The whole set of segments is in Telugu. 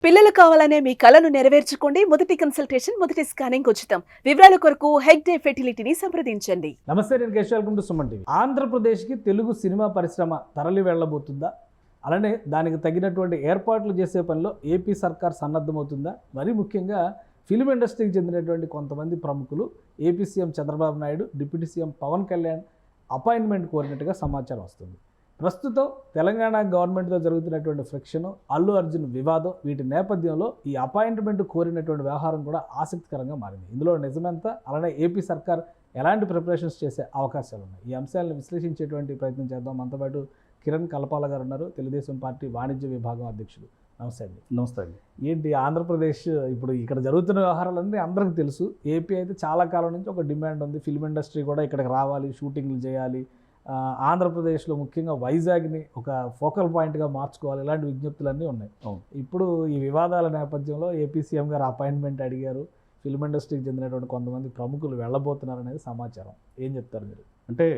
పిల్లలు కావాలనే మీ కలను నెరవేర్చుకోండి. మొదటి కన్సల్టేషన్, మొదటి స్కానింగ్ ఉచితం. వివరాల కొరకు హెగ్డే ఫెర్టిలిటీని సంప్రదించండి. నమస్తే, నేను Keshav. Welcome to Suman TV. ఆంధ్రప్రదేశ్కి తెలుగు సినిమా పరిశ్రమ తరలి వెళ్ళబోతుందా? అలానే దానికి తగినటువంటి ఏర్పాట్లు చేసే పనిలో ఏపీ సర్కార్ సన్నద్ధమవుతుందా? మరీ ముఖ్యంగా ఫిల్మ్ ఇండస్ట్రీకి చెందినటువంటి కొంతమంది ప్రముఖులు AP CM Chandrababu Naidu, deputy CM Pawan Kalyan appointment కోరినట్టుగా సమాచారం వస్తుంది. ప్రస్తుతం తెలంగాణ గవర్నమెంట్తో జరుగుతున్నటువంటి ఫ్రిక్షన్, అల్లు అర్జున్ వివాదం, వీటి నేపథ్యంలో ఈ అపాయింట్మెంట్ కోరినటువంటి వ్యవహారం కూడా ఆసక్తికరంగా మారింది. ఇందులో నిజమెంత, అలానే ఏపీ సర్కార్ ఎలాంటి ప్రిపరేషన్స్ చేసే అవకాశాలు ఉన్నాయి? ఈ అంశాలను విశ్లేషించేటువంటి ప్రయత్నం చేద్దాం. మనతో పాటు కిరణ్ కలపాల గారు ఉన్నారు, తెలుగుదేశం పార్టీ వాణిజ్య విభాగం అధ్యక్షులు. నమస్తే అండి. నమస్తే అండి. ఏంటి ఆంధ్రప్రదేశ్ ఇప్పుడు ఇక్కడ జరుగుతున్న వ్యవహారాలన్నీ అందరికీ తెలుసు. ఏపీ అయితే చాలా కాలం నుంచి ఒక డిమాండ్ ఉంది, ఫిల్మ్ ఇండస్ట్రీ కూడా ఇక్కడికి రావాలి, షూటింగ్లు చేయాలి, ఆంధ్రప్రదేశ్లో ముఖ్యంగా వైజాగ్ని ఒక ఫోకల్ పాయింట్గా మార్చుకోవాలి, ఇలాంటి విజ్ఞప్తులన్నీ ఉన్నాయి. ఇప్పుడు ఈ వివాదాల నేపథ్యంలో ఏపీ సీఎం గారు అపాయింట్మెంట్ అడిగారు. ఫిల్మ్ ఇండస్ట్రీకి చెందినటువంటి కొంతమంది ప్రముఖులు వెళ్ళబోతున్నారు అనేది సమాచారం. ఏం చెప్తారు మీరు? అంటే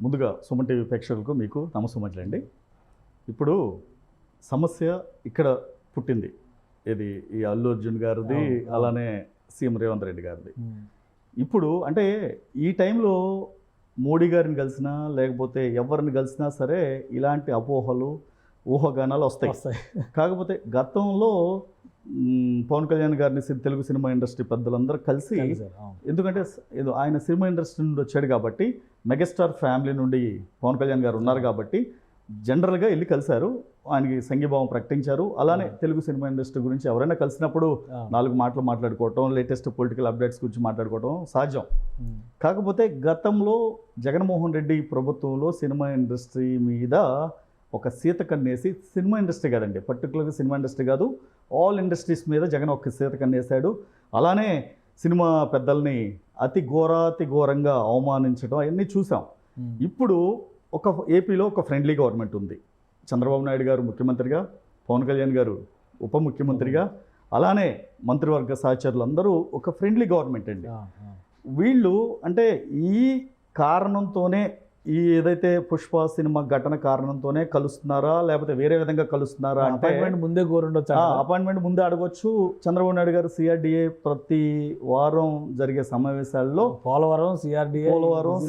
ముందుగా సుమన్ టీవీ ప్రేక్షకులకు మీకు నమస్సుమండి. ఇప్పుడు సమస్య ఇక్కడ పుట్టింది. ఇది ఈ అల్లు అర్జున్ గారిది, అలానే సీఎం రేవంత్ రెడ్డి గారిది. ఇప్పుడు అంటే ఈ టైంలో మోడీ గారిని కలిసినా లేకపోతే ఎవరిని కలిసినా సరే ఇలాంటి అపోహలు, ఊహాగానాలు వస్తాయి. కాకపోతే గతంలో పవన్ కళ్యాణ్ గారిని తెలుగు సినిమా ఇండస్ట్రీ పెద్దలందరూ కలిసి, ఎందుకంటే ఆయన సినిమా ఇండస్ట్రీ నుండి వచ్చాడు కాబట్టి, మెగాస్టార్ ఫ్యామిలీ నుండి పవన్ కళ్యాణ్ గారు ఉన్నారు కాబట్టి జనరల్గా వెళ్ళి కలిశారు, ఆయనకి సంఘీభావం ప్రకటించారు. అలానే తెలుగు సినిమా ఇండస్ట్రీ గురించి ఎవరైనా కలిసినప్పుడు 4 మాటలు మాట్లాడుకోవటం, లేటెస్ట్ పొలిటికల్ అప్డేట్స్ గురించి మాట్లాడుకోవటం సహజం. కాకపోతే గతంలో జగన్మోహన్ రెడ్డి ప్రభుత్వంలో సినిమా ఇండస్ట్రీ మీద ఒక సీత కన్నేసి, సినిమా ఇండస్ట్రీ కాదండి, పర్టికులర్గా సినిమా ఇండస్ట్రీ కాదు, ఆల్ ఇండస్ట్రీస్ మీద జగన్ ఒక సీత కన్నేశాడు. అలానే సినిమా పెద్దల్ని అతి ఘోరంగా అవమానించడం అవన్నీ చూసాం. ఇప్పుడు ఒక ఏపీలో ఒక ఫ్రెండ్లీ గవర్నమెంట్ ఉంది. చంద్రబాబు నాయుడు గారు ముఖ్యమంత్రిగా, పవన్ కళ్యాణ్ గారు ఉప ముఖ్యమంత్రిగా, అలానే మంత్రివర్గ సహచరులు అందరూ ఒక ఫ్రెండ్లీ గవర్నమెంట్ అండి. వీళ్ళు అంటే ఈ కారణంతోనే, ఈ ఏదైతే పుష్ప సినిమా ఘటన కారణంతోనే కలుస్తున్నారా లేకపోతే వేరే విధంగా కలుస్తున్నారా అంటే అపాయింట్మెంట్ ముందే కోరుండొచ్చు. అపాయింట్మెంట్ ముందే అడగొచ్చు. చంద్రబాబు నాయుడు గారు సిఆర్డిఏ ప్రతి వారం జరిగే సమావేశాల్లో పోలవరం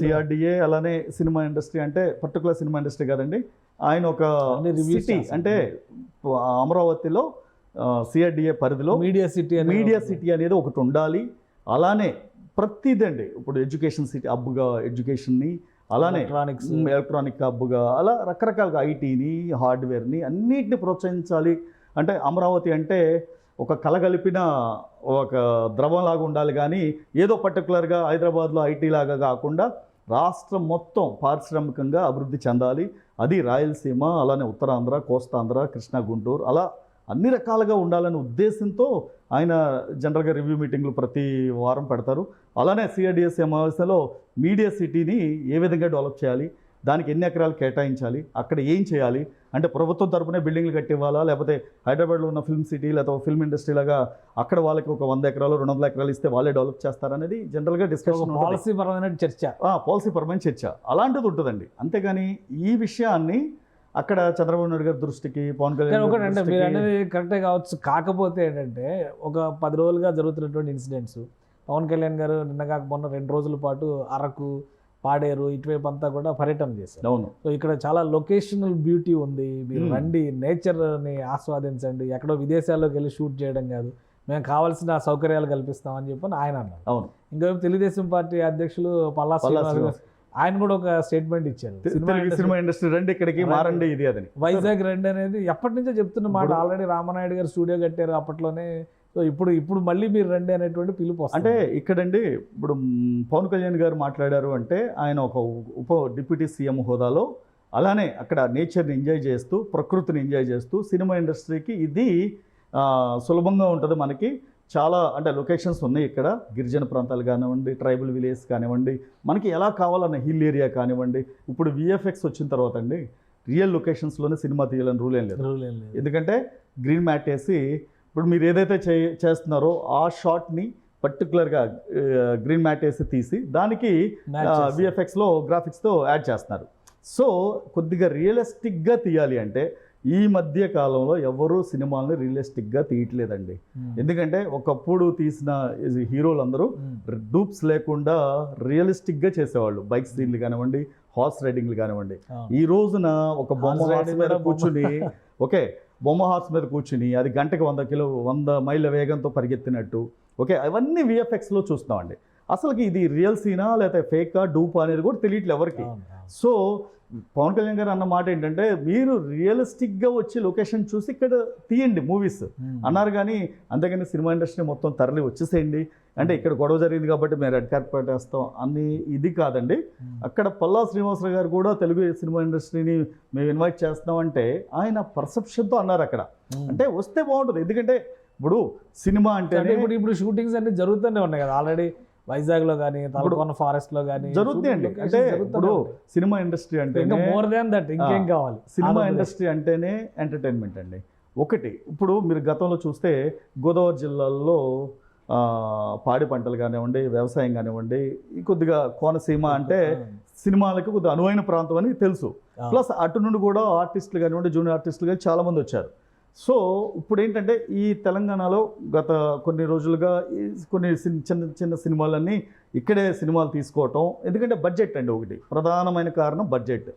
సిఆర్డిఏ అలానే సినిమా ఇండస్ట్రీ, అంటే పర్టికులర్ సినిమా ఇండస్ట్రీ కాదండి, ఆయన ఒక సిటీ అంటే అమరావతిలో సిఆర్డిఏ పరిధిలో మీడియా సిటీ అనేది ఒకటి ఉండాలి. అలానే ప్రతిదండి, ఇప్పుడు ఎడ్యుకేషన్ సిటీ హబ్గా ఎడ్యుకేషన్ని, అలానే ఎలక్ట్రానిక్ హబ్గా, అలా రకరకాలుగా ఐటీని, హార్డ్వేర్ని అన్నిటిని ప్రోత్సహించాలి. అంటే అమరావతి అంటే ఒక కలగలిపిన ఒక ద్రవంలాగా ఉండాలి, కానీ ఏదో పర్టికులర్గా హైదరాబాద్లో ఐటీ లాగా కాకుండా రాష్ట్రం మొత్తం పారిశ్రామికంగా అభివృద్ధి చెందాలి. అది రాయలసీమ, అలానే ఉత్తరాంధ్ర, కోస్తాంధ్ర, కృష్ణా, గుంటూరు, అలా అన్ని రకాలుగా ఉండాలనే ఉద్దేశంతో ఆయన జనరల్గా రివ్యూ మీటింగ్లు ప్రతి వారం పెడతారు. అలానే సిఆర్డిఏ సమావేశంలో మీడియా సిటీని ఏ విధంగా డెవలప్ చేయాలి, దానికి ఎన్ని ఎకరాలు కేటాయించాలి, అక్కడ ఏం చేయాలి, అంటే ప్రభుత్వం తరపునే బిల్డింగ్లు కట్టివ్వాలా, లేకపోతే హైదరాబాద్లో ఉన్న ఫిల్మ్ సిటీ లేదా ఫిల్మ్ ఇండస్ట్రీ లాగా అక్కడ వాళ్ళకి ఒక 100 ఎకరాలు 200 ఎకరాలు ఇస్తే వాళ్ళే డెవలప్ చేస్తారనేది జనరల్గా డిస్కషన్, పాలసీ పరమైన చర్చ అలాంటిది ఉంటుందండి. అంతేగాని ఈ విషయాన్ని అక్కడ చంద్రబాబు నాయుడు గారి దృష్టికి, పవన్ కళ్యాణ్ ఒకటంటే మీరు అనేది కరెక్టే కావచ్చు. కాకపోతే ఏంటంటే ఒక 10 రోజులుగా జరుగుతున్నటువంటి ఇన్సిడెంట్స్, పవన్ కళ్యాణ్ గారు నిన్న కాక మొన్న 2 రోజుల పాటు అరకు, పాడేరు ఇటువైపు అంతా కూడా పర్యటన చేశారు. అవును. సో ఇక్కడ చాలా లొకేషనల్ బ్యూటీ ఉంది, మీరు రండి, నేచర్ని ఆస్వాదించండి, ఎక్కడో విదేశాల్లోకి వెళ్ళి షూట్ చేయడం కాదు, మేము కావాల్సిన సౌకర్యాలు కల్పిస్తామని చెప్పని ఆయన అన్నారు. అవును. ఇంకోవైపు తెలుగుదేశం పార్టీ అధ్యక్షులు పల్లా శ్రీనివాస్ ఆయన కూడా ఒక స్టేట్మెంట్ ఇచ్చారు, సినిమా ఇండస్ట్రీ రండి, ఇక్కడికి మారండి, ఇది అదని. వైజాగ్ రండి అనేది ఎప్పటి నుంచో చెప్తున్న మాట. ఆల్రెడీ రామనాయుడు గారు స్టూడియో కట్టారు అప్పట్లోనే. సో ఇప్పుడు మళ్ళీ మీరు రండి అనేటువంటి పిలుపు. అంటే ఇక్కడండి ఇప్పుడు పవన్ కళ్యాణ్ గారు మాట్లాడారు అంటే ఆయన ఒక డిప్యూటీ సీఎం హోదాలో, అలానే అక్కడ నేచర్ని ఎంజాయ్ చేస్తూ, ప్రకృతిని ఎంజాయ్ చేస్తూ, సినిమా ఇండస్ట్రీకి ఇది సులభంగా ఉంటుంది. మనకి చాలా అంటే లొకేషన్స్ ఉన్నాయి ఇక్కడ, గిరిజన ప్రాంతాలు కానివ్వండి, ట్రైబల్ విలేజ్ కానివ్వండి, మనకి ఎలా కావాలన్న హిల్ ఏరియా కానివ్వండి. ఇప్పుడు విఎఫ్ఎక్స్ వచ్చిన తర్వాత అండి రియల్ లొకేషన్స్లోనే సినిమా తీయాలని రూల్ ఏం లేదు. ఎందుకంటే గ్రీన్ మ్యాట్ వేసి, ఇప్పుడు మీరు ఏదైతే చేస్తున్నారో ఆ షాట్ని పర్టికులర్గా గ్రీన్ మ్యాట్ వేసి తీసి దానికి విఎఫ్ఎక్స్లో గ్రాఫిక్స్తో యాడ్ చేస్తున్నారు. సో కొద్దిగా రియలిస్టిక్గా తీయాలి అంటే ఈ మధ్య కాలంలో ఎవరు సినిమాల్ని రియలిస్టిక్గా తీయట్లేదండి. ఎందుకంటే ఒకప్పుడు తీసిన హీరోలందరూ డూప్స్ లేకుండా రియలిస్టిక్గా చేసేవాళ్ళు. బైక్ సీన్లు కానివ్వండి, హార్స్ రైడింగ్లు కానివ్వండి. ఈ రోజున ఒక బొమ్మ హార్స్ మీద కూర్చుని బొమ్మ హార్స్ మీద కూర్చుని అది గంటకి 100 మైళ్ళ వేగంతో పరిగెత్తినట్టు అవన్నీ విఎఫ్ఎక్స్లో చూస్తున్నామండి. అసలుకి ఇది రియల్ సీనా లేకపోతే ఫేకా డూపా అనేది కూడా తెలియట్లేదు ఎవరికి. సో పవన్ కళ్యాణ్ గారు అన్న మాట ఏంటంటే, మీరు రియలిస్టిక్గా వచ్చి లొకేషన్ చూసి ఇక్కడ తీయండి మూవీస్ అన్నారు, కానీ అంతేగాని సినిమా ఇండస్ట్రీ మొత్తం తరలి వచ్చేసేయండి అంటే ఇక్కడ గొడవ జరిగింది కాబట్టి మేము రెడ్ కార్పెట్ వేస్తాం అని ఇది కాదండి. అక్కడ పల్లా శ్రీనివాసరావు గారు కూడా తెలుగు సినిమా ఇండస్ట్రీని మేము ఇన్వైట్ చేస్తామంటే ఆయన పర్సెప్షన్తో అన్నారు అక్కడ. అంటే వస్తే బాగుంటుంది, ఎందుకంటే ఇప్పుడు సినిమా అంటే ఇప్పుడు షూటింగ్స్ అన్ని జరుగుతూనే ఉన్నాయి కదా ఆల్రెడీ. వైజాగ్లో కానీ తలకోన ఫారెస్ట్లో కానీ జరుగుతాయండి. అంటే ఇప్పుడు సినిమా ఇండస్ట్రీ అంటే మోర్ దాన్ దట్ ఇంకేం కావాలి. సినిమా ఇండస్ట్రీ అంటేనే ఎంటర్టైన్మెంట్ అండి. ఇప్పుడు మీరు గతంలో చూస్తే గోదావరి జిల్లాల్లో పాడి పంటలు కానివ్వండి, వ్యవసాయం కానివ్వండి, కొద్దిగా కోనసీమ అంటే సినిమాలకు కొద్దిగా అనువైన ప్రాంతం అని తెలుసు. ప్లస్ అటు నుండి కూడా ఆర్టిస్టులు కానివ్వండి, జూనియర్ ఆర్టిస్టులు కానీ చాలామంది వచ్చారు. సో ఇప్పుడు ఏంటంటే ఈ తెలంగాణలో గత కొన్ని రోజులుగా కొన్ని చిన్న చిన్న సినిమాలన్నీ ఇక్కడే సినిమాలు తీసుకోవటం, ఎందుకంటే బడ్జెట్ అండి ఒకటి ప్రధానమైన కారణం బడ్జెట్.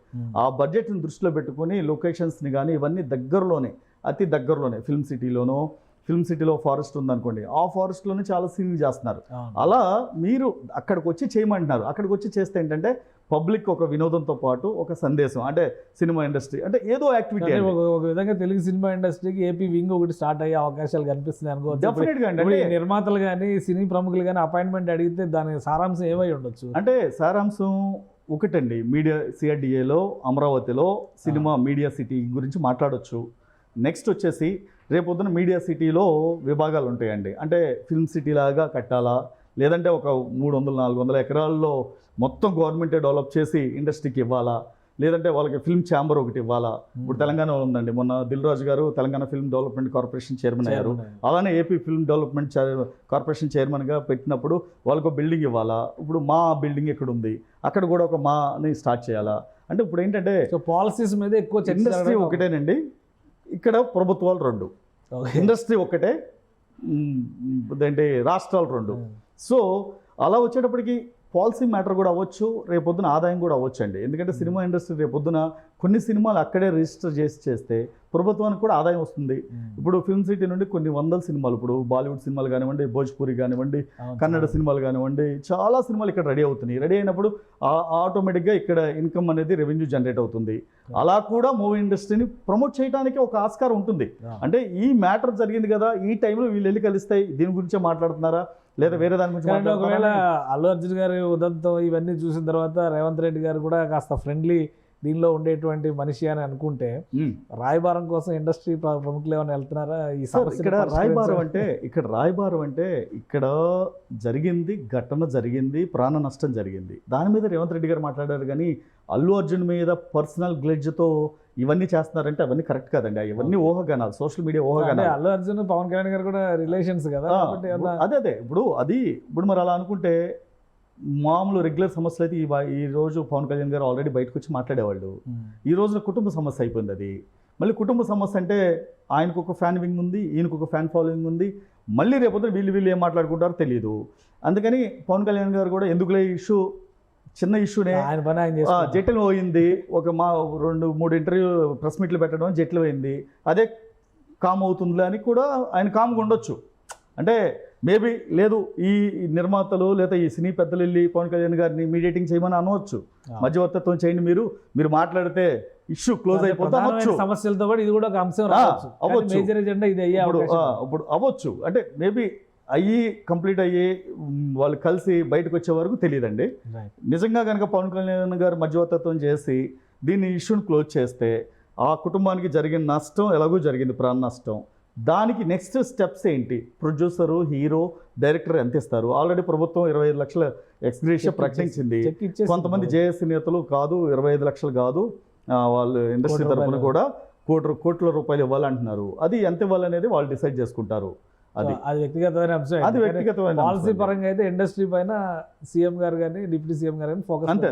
ఆ బడ్జెట్ని దృష్టిలో పెట్టుకుని లొకేషన్స్ని కానీ ఇవన్నీ దగ్గరలోనే, అతి దగ్గరలోనే ఫిల్మ్ సిటీలో ఫారెస్ట్ ఉందనుకోండి, ఆ ఫారెస్ట్లోనే చాలా సీన్లు చేస్తున్నారు. అలా మీరు అక్కడికి వచ్చి చేయమంటున్నారు. అక్కడికి వచ్చి చేస్తే ఏంటంటే పబ్లిక్ ఒక వినోదంతో పాటు ఒక సందేశం, అంటే సినిమా ఇండస్ట్రీ అంటే ఏదో యాక్టివిటీ. ఒక విధంగా తెలుగు సినిమా ఇండస్ట్రీకి ఏపీ వింగ్ ఒకటి స్టార్ట్ అయ్యే అవకాశాలు కనిపిస్తున్నాయి అనుకోవచ్చు. డెఫినెట్గా అండి. నిర్మాతలు కానీ సినీ ప్రముఖులు కానీ అపాయింట్మెంట్ అడిగితే దాని సారాంశం ఏమై ఉండొచ్చు అంటే సారాంశం ఒకటండి, మీడియా సిఆర్డిఏలో అమరావతిలో సినిమా మీడియా సిటీ గురించి మాట్లాడొచ్చు. నెక్స్ట్ వచ్చేసి రేపొద్దున మీడియా సిటీలో విభాగాలు ఉంటాయండి. అంటే ఫిల్మ్ సిటీ లాగా కట్టాలా, లేదంటే ఒక 300-400 ఎకరాల్లో మొత్తం గవర్నమెంటే డెవలప్ చేసి ఇండస్ట్రీకి ఇవ్వాలా, లేదంటే వాళ్ళకి ఫిల్మ్ ఛాంబర్ ఒకటి ఇవ్వాలా. ఇప్పుడు తెలంగాణలో ఉందండి, మొన్న దిల్ రాజు గారు Telangana film development corporation chairman అయ్యారు. అలానే ఏపీ ఫిల్మ్ డెవలప్మెంట్ కార్పొరేషన్ చైర్మన్గా పెట్టినప్పుడు వాళ్ళకు బిల్డింగ్ ఇవ్వాలా. ఇప్పుడు మా బిల్డింగ్ ఎక్కడ ఉంది, అక్కడ కూడా ఒక మాని స్టార్ట్ చేయాలా. అంటే ఇప్పుడు ఏంటంటే పాలసీస్ మీద ఎక్కువ ఇండస్ట్రీ ఒకటేనండి, ఇక్కడ ప్రభుత్వాలు 2, ఇండస్ట్రీ ఒక్కటే, ఏంటి రాష్ట్రాలు 2. సో అలా వచ్చేటప్పటికి పాలసీ మ్యాటర్ కూడా అవ్వచ్చు, రేపొద్దున ఆదాయం కూడా అవ్వచ్చు అండి. ఎందుకంటే సినిమా ఇండస్ట్రీ రేపొద్దున కొన్ని సినిమాలు అక్కడే రిజిస్టర్ చేస్తే ప్రభుత్వానికి కూడా ఆదాయం వస్తుంది. ఇప్పుడు ఫిల్మ్ సిటీ నుండి కొన్ని 100 సినిమాలు, ఇప్పుడు బాలీవుడ్ సినిమాలు కానివ్వండి, భోజ్పూరి కానివ్వండి, కన్నడ సినిమాలు కానివ్వండి, చాలా సినిమాలు ఇక్కడ రెడీ అవుతున్నాయి. రెడీ అయినప్పుడు ఆటోమేటిక్గా ఇక్కడ ఇన్కమ్ అనేది రెవెన్యూ జనరేట్ అవుతుంది. అలా కూడా మూవీ ఇండస్ట్రీని ప్రమోట్ చేయడానికి ఒక ఆస్కారం ఉంటుంది. అంటే ఈ మ్యాటర్ జరిగింది కదా, ఈ టైంలో వీళ్ళు వెళ్ళి కలుస్తాయి, దీని గురించే మాట్లాడుతున్నారా లేదా వేరే దాని గురించి. ఒకవేళ అల్లు అర్జున్ గారి ఉదంతం ఇవన్నీ చూసిన తర్వాత రేవంత్ రెడ్డి గారు కూడా కాస్త ఫ్రెండ్లీ దీనిలో ఉండేటువంటి మనిషి అని అనుకుంటే, రాయబారం కోసం ఇండస్ట్రీ ప్రముఖులు ఏమైనా వెళ్తున్నారా ఈ సమస్య? ఇక్కడ రాయబారం అంటే ఇక్కడ జరిగింది, ఘటన జరిగింది, ప్రాణ నష్టం జరిగింది, దాని మీద రేవంత్ రెడ్డి గారు మాట్లాడారు. కానీ అల్లు అర్జున్ మీద పర్సనల్ గ్లెడ్జ్తో ఇవన్నీ చేస్తున్నారంటే అవన్నీ కరెక్ట్ కాదండి. ఇవన్నీ ఊహాగానాలు, సోషల్ మీడియా ఊహాగానాలు. అల్లు అర్జున్ పవన్ కళ్యాణ్ గారు కూడా రిలేషన్స్ కదా. అదే ఇప్పుడు మరి అలా అనుకుంటే మామూలు రెగ్యులర్ సమస్యలు అయితే ఈ రోజు పవన్ కళ్యాణ్ గారు ఆల్రెడీ బయటకు వచ్చి మాట్లాడేవాళ్ళు. ఈ రోజున కుటుంబ సమస్య అయిపోయింది అది. మళ్ళీ కుటుంబ సమస్య అంటే ఆయనకు ఒక ఫ్యాన్ వింగ్ ఉంది, ఈయనకు ఒక ఫ్యాన్ ఫాలోయింగ్ ఉంది. మళ్ళీ రేపొద్దున వీళ్ళు ఏం మాట్లాడుకుంటారో తెలియదు. అందుకని పవన్ కళ్యాణ్ గారు కూడా ఎందుకులే ఇష్యూ, చిన్న ఇష్యూనే జట్లు పోయింది, ఒక 2-3 ఇంటర్వ్యూ ప్రెస్ మీట్లు పెట్టడం జట్లు పోయింది, అదే కామ్ అవుతుందిలే అని కూడా ఆయన కామ్గా ఉండొచ్చు. అంటే మేబీ లేదు ఈ నిర్మాతలు లేదా ఈ సినీ పెద్దలు వెళ్ళి పవన్ కళ్యాణ్ గారిని మీడియేటింగ్ చేయమని అనవచ్చు, మధ్యవర్తిత్వం చేయండి, మీరు మాట్లాడితే ఇష్యూ క్లోజ్ అయిపోతే అవ్వచ్చు. సమస్యలతో పాటు ఇది కూడా ఒక అంశం అవ్వచ్చు, మేజర్ ఎజెండా ఇది ఇప్పుడు అవ్వచ్చు. అంటే మేబీ కంప్లీట్ అయ్యి వాళ్ళు కలిసి బయటకు వచ్చే వరకు తెలియదండి. నిజంగా కనుక పవన్ కళ్యాణ్ గారు మధ్యవర్తిత్వం చేసి దీన్ని ఇష్యూని క్లోజ్ చేస్తే ఆ కుటుంబానికి జరిగిన నష్టం ఎలాగో జరిగింది, ప్రాణ నష్టం, దానికి నెక్స్ట్ స్టెప్స్ ఏంటి, ప్రొడ్యూసరు, హీరో, డైరెక్టర్ ఎంత ఇస్తారు. ఆల్రెడీ ప్రభుత్వం 25 లక్షల ఎక్స్గ్రేషియా ప్రకటించింది. కొంతమంది జేఏసీ నేతలు కాదు 25 లక్షలు కాదు, వాళ్ళు ఇండస్ట్రీ తరఫున కూడా కోట్ల రూపాయలు ఇవ్వాలంటున్నారు. అది ఎంత ఇవ్వాలనేది వాళ్ళు డిసైడ్ చేసుకుంటారు. అది వ్యక్తిగతమైన అంశం. అది వ్యక్తిగతమైన పాలసీ పరంగా అయితే ఇండస్ట్రీ పైన సీఎం గారు కానీ డిప్యూటీ సీఎం గారు కానీ ఫోకస్. అంతే.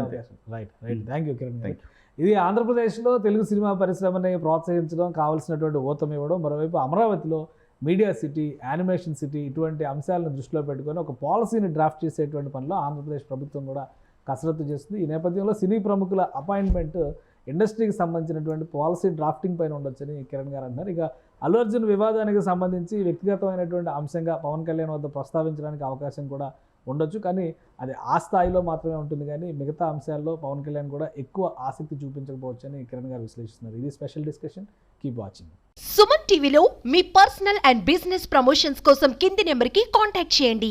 రైట్. Thank you Kiran. ఇది ఆంధ్రప్రదేశ్లో తెలుగు సినిమా పరిశ్రమని ప్రోత్సహించడం, కావాల్సినటువంటి ఊతం ఇవ్వడం, మరోవైపు అమరావతిలో మీడియా సిటీ, యానిమేషన్ సిటీ ఇటువంటి అంశాలను దృష్టిలో పెట్టుకొని ఒక పాలసీని డ్రాఫ్ట్ చేసేటువంటి పనిలో ఆంధ్రప్రదేశ్ ప్రభుత్వం కూడా కసరత్తు చేస్తుంది. ఈ నేపథ్యంలో సినీ ప్రముఖుల అపాయింట్మెంట్ ఇండస్ట్రీకి సంబంధించినటువంటి పాలసీ డ్రాఫ్టింగ్ పైన ఉండొచ్చని కిరణ్ గారు అంటున్నారు. ఇక అల్లు అర్జున్ వివాదానికి సంబంధించి వ్యక్తిగతమైనటువంటి అంశంగా పవన్ కళ్యాణ్ వద్ద ప్రస్తావించడానికి అవకాశం కూడా ఉండొచ్చు, కానీ అది ఆ స్థాయిలో మాత్రమే ఉంటుంది, కానీ మిగతా అంశాల్లో పవన్ కళ్యాణ్ కూడా ఎక్కువ ఆసక్తి చూపించకపోవచ్చని కిరణ్ గారు విశ్లేషిస్తున్నారు. ఇది special discussion. Keep watching. Suman టీవీలో మీ పర్సనల్ అండ్ బిజినెస్ ప్రమోషన్స్ కోసం కింది నెంబర్కి కాంటాక్ట్ చేయండి.